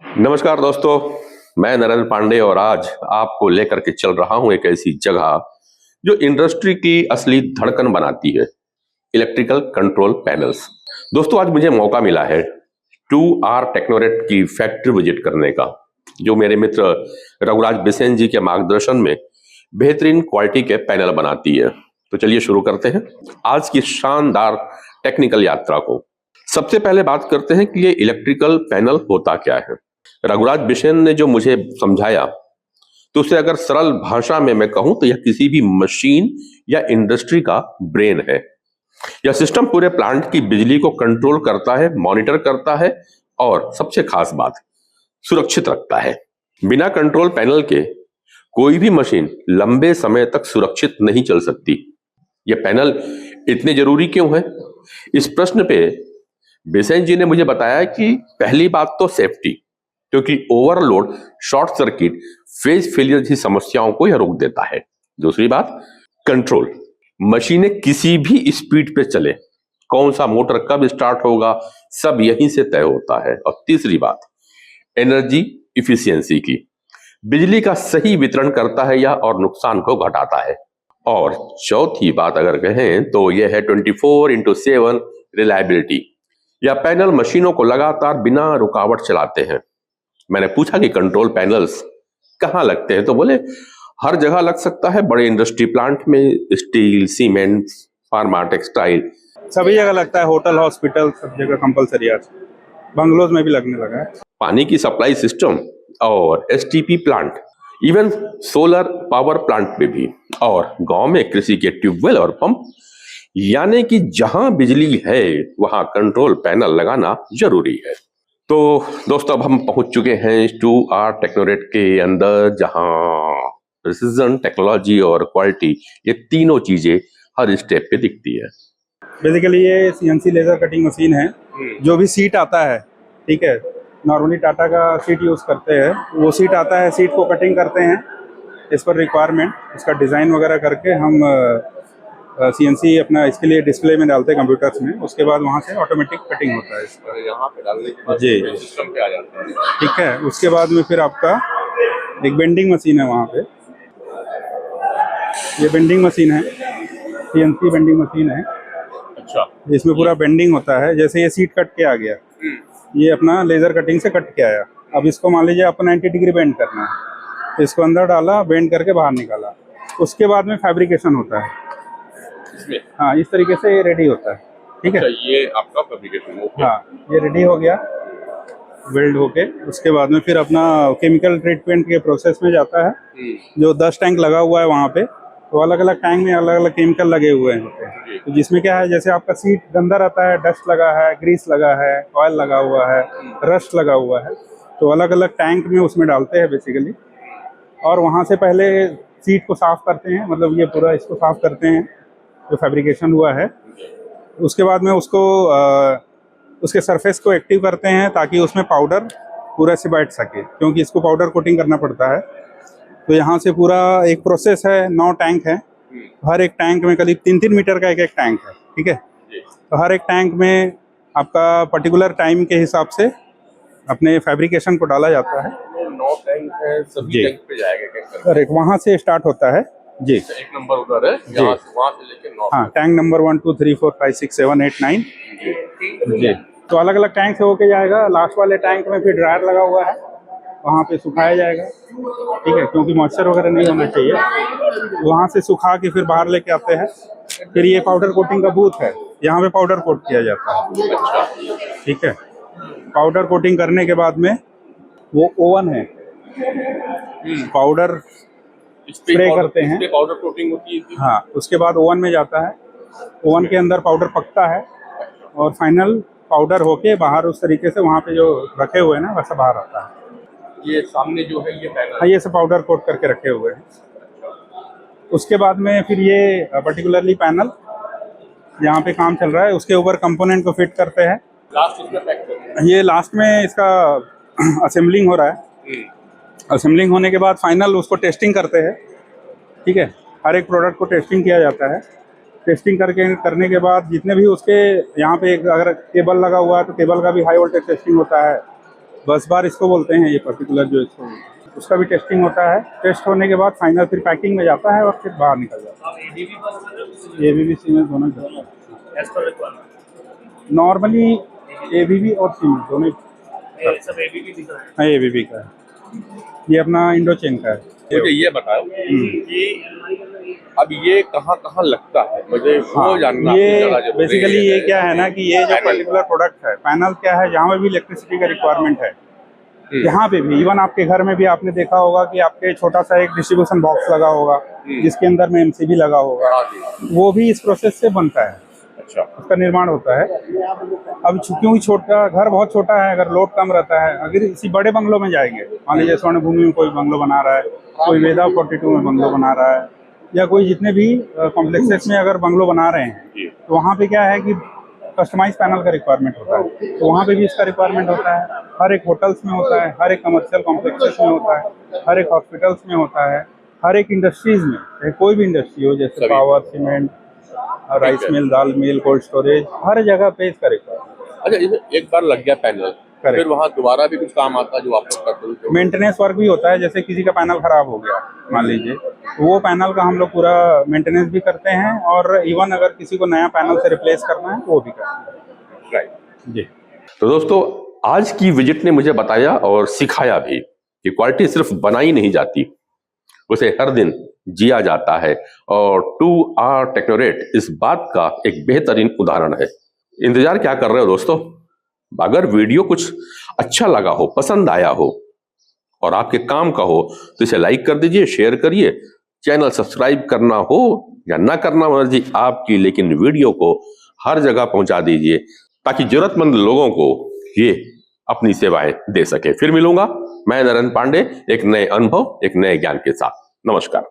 नमस्कार दोस्तों, मैं नरेंद्र पांडे और आज आपको लेकर के चल रहा हूं एक ऐसी जगह जो इंडस्ट्री की असली धड़कन बनाती है, इलेक्ट्रिकल कंट्रोल पैनल्स। दोस्तों, आज मुझे मौका मिला है 2R टेक्नोरेट की फैक्ट्री विजिट करने का, जो मेरे मित्र रघुराज बिसेन जी के मार्गदर्शन में बेहतरीन क्वालिटी के पैनल बनाती है। तो चलिए शुरू करते हैं आज की शानदार टेक्निकल यात्रा को। सबसे पहले बात करते हैं कि ये इलेक्ट्रिकल पैनल होता क्या है। रघुराज बिसेन ने जो मुझे समझाया, तो उसे अगर सरल भाषा में मैं कहूं तो यह किसी भी मशीन या इंडस्ट्री का ब्रेन है। यह सिस्टम पूरे प्लांट की बिजली को कंट्रोल करता है, मॉनिटर करता है और सबसे खास बात, सुरक्षित रखता है। बिना कंट्रोल पैनल के कोई भी मशीन लंबे समय तक सुरक्षित नहीं चल सकती। यह पैनल इतने जरूरी क्यों है? इस प्रश्न पे बिसेन जी ने मुझे बताया कि पहली बात तो सेफ्टी, क्योंकि overload, short circuit, phase failure जैसी समस्याओं को यह रोक देता है। दूसरी बात, कंट्रोल, मशीनें किसी भी स्पीड पे चले, कौन सा मोटर कब स्टार्ट होगा, सब यहीं से तय होता है। और तीसरी बात, एनर्जी इफिशियंसी की, बिजली का सही वितरण करता है यह और नुकसान को घटाता है। और चौथी बात अगर कहें तो यह है 24/7 रिलायबिलिटी। यह पैनल मशीनों को लगातार बिना रुकावट चलाते हैं। मैंने पूछा कि कंट्रोल पैनल्स कहाँ लगते हैं, तो बोले हर जगह लग सकता है। बड़े इंडस्ट्री प्लांट में, स्टील, सीमेंट, फार्मा, टेक्सटाइल, सभी जगह लगता है। होटल, हॉस्पिटल, सब जगह कंपलसरी है। बंगलोज में भी लगने लगा है। पानी की सप्लाई सिस्टम और STP plant, even solar power plant में भी, और गांव में कृषि के ट्यूबवेल और पंप, यानी कि जहां बिजली है वहां कंट्रोल पैनल लगाना जरूरी है। तो दोस्तों, अब हम पहुंच चुके हैं 2R टेक्नोरेट के अंदर, जहां प्रिसिजन, टेक्नोलॉजी और क्वालिटी, ये तीनों चीजें हर स्टेप पे दिखती है। बेसिकली ये सीएनसी लेजर कटिंग मशीन है। जो भी सीट आता है, ठीक है, नॉर्मली टाटा का सीट यूज़ करते हैं, वो सीट आता है, सीट को कटिंग करते हैं इस पर रिक्वायरमेंट, उसका डिज़ाइन वगैरह करके हम सीएनसी अपना इसके लिए डिस्प्ले में डालते हैं कंप्यूटर्स में। उसके बाद वहाँ से ऑटोमेटिक कटिंग होता है इसका। यहाँ पे डालने के बाद जी, सिस्टम पे आ जाता है। ठीक है। उसके बाद में फिर आपका एक बेंडिंग मशीन है वहाँ पे। ये बेंडिंग मशीन है, सीएनसी बेंडिंग मशीन है। अच्छा, इसमें पूरा बेंडिंग होता है। जैसे ये सीट कट के आ गया, ये अपना लेजर कटिंग से कट के आया। अब इसको मान लीजिए आपको 90 डिग्री बेंड करना है, इसको अंदर डाला, बेंड करके बाहर निकाला। उसके बाद में फैब्रिकेशन होता है इसमें। हाँ, इस तरीके से ये रेडी होता है, ठीक है। अच्छा, ये आपका फैब्रिकेशन हो गया। हाँ, ये रेडी हो गया वेल्ड होके। उसके बाद में फिर अपना केमिकल ट्रीटमेंट के प्रोसेस में जाता है। जो 10 टैंक लगा हुआ है वहाँ पे, तो अलग अलग टैंक में अलग अलग केमिकल लगे हुए होते हैं। तो जिसमें क्या है, जैसे आपका सीट गंदा रहता है, डस्ट लगा है, ग्रीस लगा है, ऑयल लगा हुआ है, रस्ट लगा हुआ है, तो अलग अलग टैंक में उसमें डालते हैं बेसिकली। और वहाँ से पहले सीट को साफ करते हैं, मतलब ये पूरा इसको साफ करते हैं जो फैब्रिकेशन हुआ है। उसके बाद में उसको उसके सरफेस को एक्टिव करते हैं ताकि उसमें पाउडर पूरा से बैठ सके, क्योंकि इसको पाउडर कोटिंग करना पड़ता है। तो यहाँ से पूरा एक प्रोसेस है। 9 टैंक है, हर एक टैंक में करीब 3-3 मीटर का एक टैंक है, ठीक है। तो हर एक टैंक में आपका पर्टिकुलर टाइम के हिसाब से अपने फैब्रिकेशन को डाला जाता है। 9 टैंक है, सभी टैंक पे जाएगा। करेक्ट, वहाँ से स्टार्ट होता है जी। एक नंबर उधर है, यहाँ से वहाँ से लेके 9। हाँ, टैंक नंबर 1 2 3 4 5 6 7 8 9 जी। तो अलग अलग टैंक से होके जाएगा। लास्ट वाले टैंक में फिर ड्रायर लगा हुआ है, वहाँ पे सुखाया जाएगा, ठीक है, क्योंकि मॉइस्चर वगैरह नहीं होना चाहिए। वहाँ से सुखा के फिर बाहर लेके आते हैं। फिर ये पाउडर कोटिंग का बूथ है, यहाँ पे पाउडर कोट किया जाता है, ठीक है। पाउडर कोटिंग करने के बाद में वो ओवन है, पाउडर स्प्रे करते हैं, पाउडर कोटिंग होती है। हाँ, उसके बाद ओवन में जाता है। ओवन के अंदर पाउडर पकता है और फाइनल पाउडर होके बाहर उस तरीके से वहाँ पे जो रखे हुए हैं ना, वैसा बाहर आता है। ये सामने जो है ये पैनल, हाँ, ये सब पाउडर कोट करके रखे हुए हैं। उसके बाद में फिर ये पर्टिकुलरली पैनल यहाँ पे काम चल रहा है, उसके ऊपर कंपोनेंट को फिट करते हैं। लास्ट इसमें पैक करते हैं। ये लास्ट में इसका असेंबलिंग हो रहा है। असेंबलिंग होने के बाद फाइनल उसको टेस्टिंग करते हैं, ठीक है। हर एक प्रोडक्ट को टेस्टिंग किया जाता है। टेस्टिंग करने के बाद जितने भी उसके यहाँ पे अगर केबल लगा हुआ है तो केबल का भी हाई वोल्टेज टेस्टिंग होता है। बस बार इसको बोलते हैं, ये पर्टिकुलर जो इसको, उसका भी टेस्टिंग होता है। टेस्ट होने के बाद फाइनल फिर पैकिंग में जाता है और फिर बाहर निकल जाता है। एबीबी सीमेंस दोनों नॉर्मली एबीबी और सीमेंस दोनों। हाँ, एबीबी का है, ये अपना इंडोचेन का है। मुझे ये बताओ कि अब ये कहाँ लगता है, मुझे वो जानना। ये बेसिकली ये क्या है ना कि ये जो पर्टिकुलर प्रोडक्ट है, पैनल क्या है, जहाँ पे भी इलेक्ट्रिसिटी का रिक्वायरमेंट है, यहाँ पे भी, इवन आपके घर में भी आपने देखा होगा कि आपके छोटा सा एक डिस्ट्रीब्यूशन बॉक्स लगा होगा जिसके अंदर में एमसीबी लगा होगा, वो भी इस प्रोसेस से बनता है। अच्छा, उसका निर्माण होता है। अब क्योंकि छोटा घर बहुत छोटा है, अगर लोड कम रहता है, अगर इसी बड़े बंगलों में जाएंगे, मान लीजिए स्वर्ण भूमि में कोई बंगलो बना रहा है, कोई वेदा 42 में बंगलो बना रहा है, या कोई जितने भी कॉम्प्लेक्सेस में अगर बंगलो बना रहे हैं, तो वहाँ पे क्या है कि कस्टमाइज पैनल का रिक्वायरमेंट होता है, तो वहाँ पे भी इसका रिक्वायरमेंट होता है। हर एक होटल्स में होता है, हर एक कमर्शियल कॉम्प्लेक्सेस में होता है, हर एक हॉस्पिटल्स में होता है, हर एक इंडस्ट्रीज में, चाहे कोई भी इंडस्ट्री हो, जैसे पावर, सीमेंट, राइस मिल, दाल मिल, कोल्ड स्टोरेज, हर जगह पे इसका रिक्वायरमेंट। अच्छा, इसमें एक बार लग गया पैनल, फिर वहाँ दोबारा भी कुछ काम आता है जो आप लोग करते हो? मेंटेनेंस वर्क भी होता है, जैसे किसी का पैनल खराब हो गया मान लीजिए, तो वो पैनल का हम लोग पूरा मेंटेनेंस भी करते हैं, और इवन अगर किसी को नया पैनल से रिप्लेस करना है वो भी करते हैं। राइट जी। तो दोस्तों, आज की विजिट ने मुझे बताया और सिखाया भी कि क्वालिटी सिर्फ बनाई नहीं जाती, उसे हर दिन जिया जाता है, और 2R टेक्नोरेट इस बात का एक बेहतरीन उदाहरण है। इंतजार क्या कर रहे हो दोस्तों? अगर वीडियो कुछ अच्छा लगा हो, पसंद आया हो और आपके काम का हो, तो इसे लाइक कर दीजिए, शेयर करिए। चैनल सब्सक्राइब करना हो या ना करना, मर्जी आपकी, लेकिन वीडियो को हर जगह पहुंचा दीजिए ताकि जरूरतमंद लोगों को ये अपनी सेवाएं दे सके। फिर मिलूंगा मैं नरेंद्र पांडे एक नए अनुभव, एक नए ज्ञान के साथ। नमस्कार।